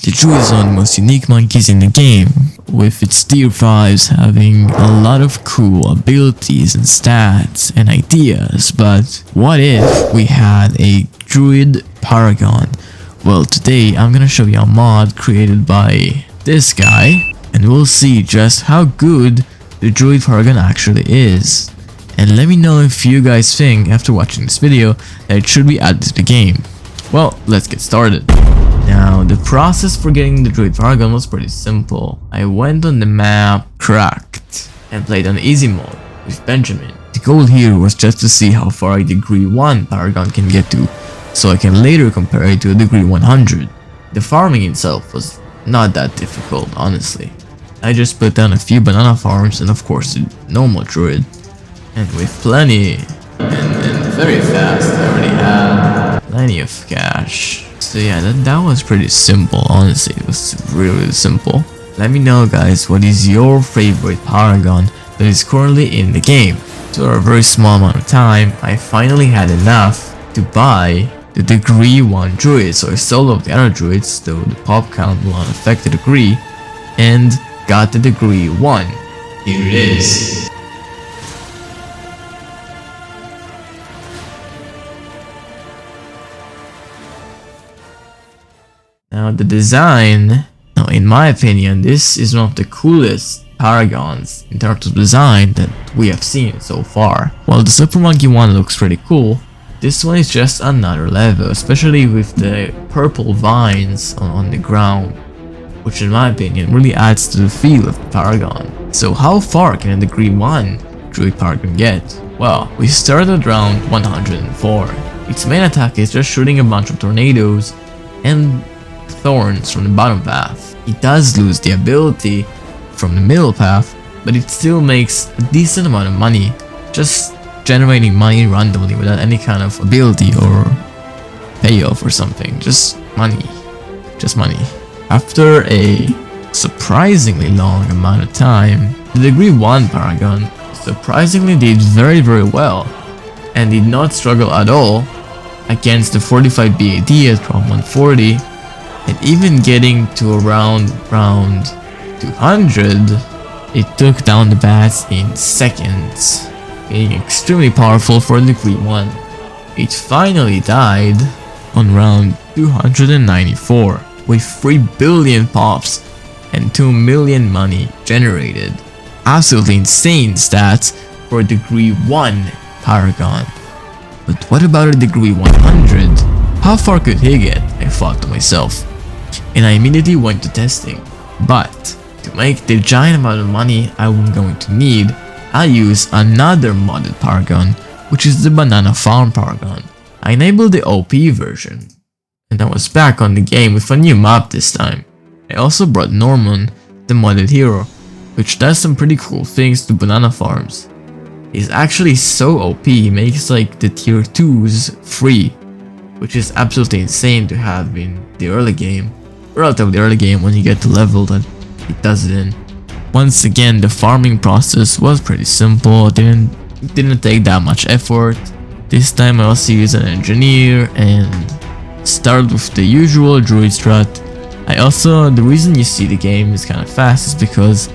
The Druids are the most unique monkeys in the game, with its tier 5s having a lot of cool abilities and stats and ideas, but what if we had a Druid Paragon? Well, today I'm gonna show you a mod created by this guy, and we'll see just how good the Druid Paragon actually is. And let me know if you guys think, after watching this video, that it should be added to the game. Well, let's get started. Now, the process for getting the Druid Paragon was pretty simple. I went on the map Cracked and played on easy mode with Benjamin. The goal here was just to see how far a degree 1 Paragon can get to, so I can later compare it to a degree 100. The farming itself was not that difficult, honestly. I just put down a few banana farms and of course the normal Druid. And with plenty and very fast, I already had plenty of cash. So yeah, that was pretty simple, honestly. It was really simple. Let me know, guys, what is your favorite Paragon that is currently in the game. So a very small amount of time, I finally had enough to buy the degree 1 Druid. So I sold off the other Druids, though the pop count will not affect the degree, and got the degree 1. Here it is. Now the design, in my opinion, this is one of the coolest Paragons in terms of design that we have seen so far. While the Super Monkey one looks pretty cool, this one is just another level, especially with the purple vines on the ground, which in my opinion really adds to the feel of the Paragon. So how far can a degree 1 Druid Paragon get? Well, we started around 104. Its main attack is just shooting a bunch of tornadoes and thorns from the bottom path. It does lose the ability from the middle path, but it still makes a decent amount of money, just generating money randomly without any kind of ability or payoff or something. Just money. Just money. After a surprisingly long amount of time, the degree 1 Paragon surprisingly did very well and did not struggle at all against the 45 BAD at around 140. And even getting to around 200, it took down the bats in seconds, being extremely powerful for a degree 1. It finally died on round 294 with 3 billion pops and 2 million money generated. Absolutely insane stats for a degree 1 Paragon. But what about a degree 100? How far could he get? I thought to myself. And I immediately went to testing. But to make the giant amount of money I'm going to need, I use another modded Paragon, which is the Banana Farm Paragon. I enabled the OP version, and I was back on the game with a new map this time. I also brought Norman, the modded hero, which does some pretty cool things to banana farms. He's actually so OP, he makes like the tier 2s free, which is absolutely insane to have in the early game. Relatively early game when you get to level that it does it in. Once again, the farming process was pretty simple. It didn't take that much effort. This time I also used an engineer and started with the usual Druid strat. The reason you see the game is kind of fast is because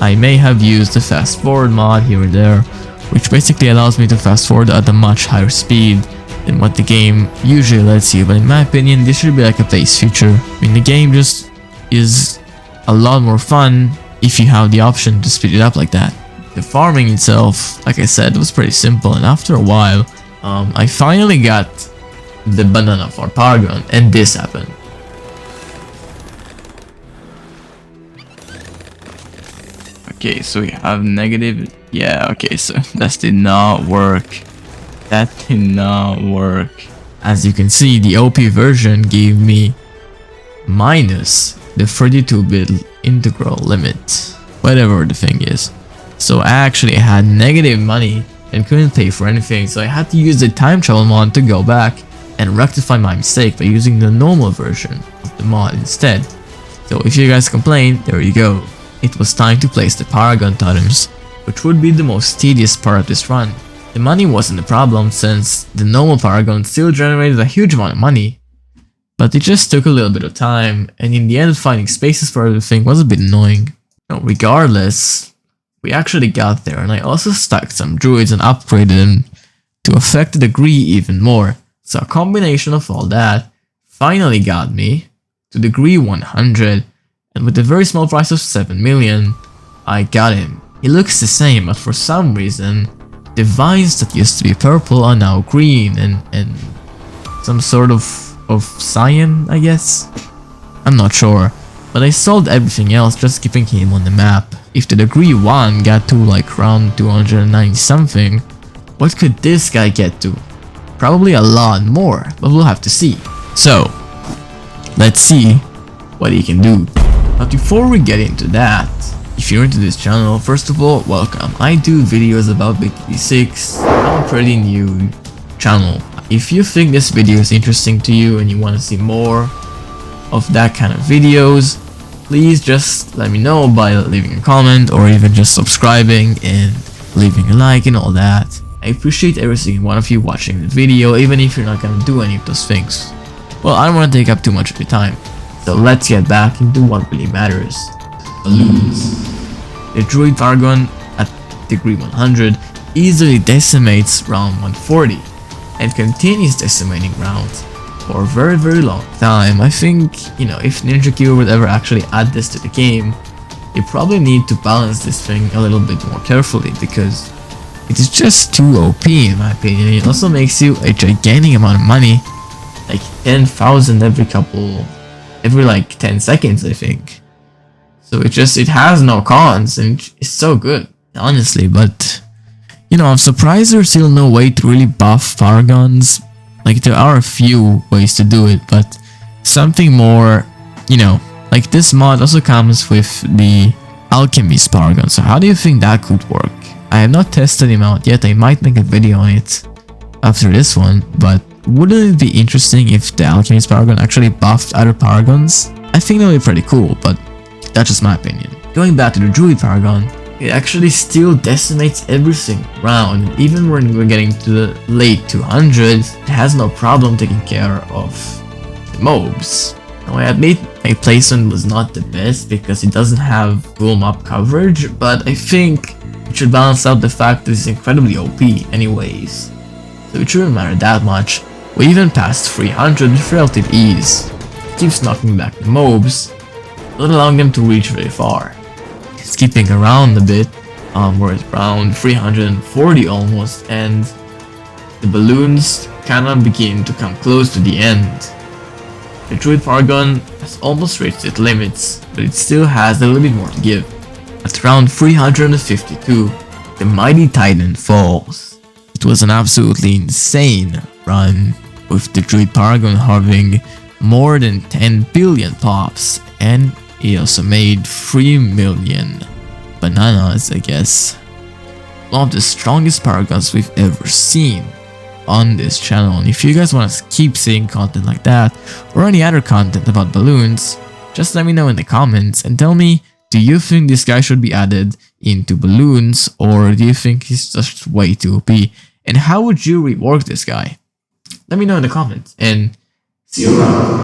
I may have used the fast forward mod here and there, which basically allows me to fast forward at a much higher speed than what the game usually lets you, but in my opinion this should be like a base feature. I mean, the game just is a lot more fun if you have the option to speed it up like that. The farming itself, like I said, was pretty simple, and after a while I finally got the Banana Farm Paragon, and this happened. Okay, so we have negative, yeah, okay, so that did not work. That did not work. As you can see, the OP version gave me minus the 32-bit integral limit, whatever the thing is. So I actually had negative money and couldn't pay for anything, so I had to use the time travel mod to go back and rectify my mistake by using the normal version of the mod instead. So if you guys complain, there you go. It was time to place the Paragon totems, which would be the most tedious part of this run. The money wasn't the problem, since the normal Paragon still generated a huge amount of money, but it just took a little bit of time, and in the end finding spaces for everything was a bit annoying. Regardless, we actually got there, and I also stacked some druids and upgraded them to affect the degree even more. So a combination of all that finally got me to degree 100, and with a very small price of 7 million, I got him. He looks the same, but for some reason, the vines that used to be purple are now green and some sort of cyan, I guess? I'm not sure, but I sold everything else just keeping him on the map. If the degree 1 got to like around 290 something, what could this guy get to? Probably a lot more, but we'll have to see. So, let's see what he can do. But before we get into that, if you're into this channel, first of all, welcome. I do videos about BTD6. I'm a pretty new channel. If you think this video is interesting to you and you want to see more of that kind of videos, please just let me know by leaving a comment or even just subscribing and leaving a like and all that. I appreciate every single one of you watching the video, even if you're not gonna do any of those things. Well, I don't want to take up too much of your time, so let's get back into what really matters. Bloons. The Druid Paragon at degree 100 easily decimates round 140 and continues decimating rounds for a very long time. I think, if NinjaQ would ever actually add this to the game, you probably need to balance this thing a little bit more carefully because it is just too OP in my opinion. It also makes you a gigantic amount of money, like 10,000 every like 10 seconds I think. So it has no cons and it's so good, honestly. But I'm surprised there's still no way to really buff Paragons. Like there are a few ways to do it, but something more, like this mod also comes with the Alchemist Paragon. So how do you think that could work? I have not tested him out yet. I might make a video on it after this one, but wouldn't it be interesting if the Alchemist Paragon actually buffed other Paragons? I think that would be pretty cool, but that's just my opinion. Going back to the Druid Paragon, it actually still decimates every single round, and even when we're getting to the late 200s, it has no problem taking care of the mobs. Now I admit my placement was not the best because it doesn't have full mob coverage, but I think it should balance out the fact that it's incredibly OP anyways. So it shouldn't matter that much. We even passed 300 with relative ease. It keeps knocking back the mobs, not allowing them to reach very far. Skipping around a bit, we're at around 340 almost, and the balloons kinda begin to come close to the end. The Druid Paragon has almost reached its limits, but it still has a little bit more to give. At around 352, the mighty Titan falls. It was an absolutely insane run, with the Druid Paragon having more than 10 billion pops, and he also made 3 million bananas, I guess. One of the strongest Paragons we've ever seen on this channel, and if you guys want to keep seeing content like that, or any other content about balloons, just let me know in the comments and tell me, do you think this guy should be added into balloons, or do you think he's just way too OP? And how would you rework this guy? Let me know in the comments, and see you around.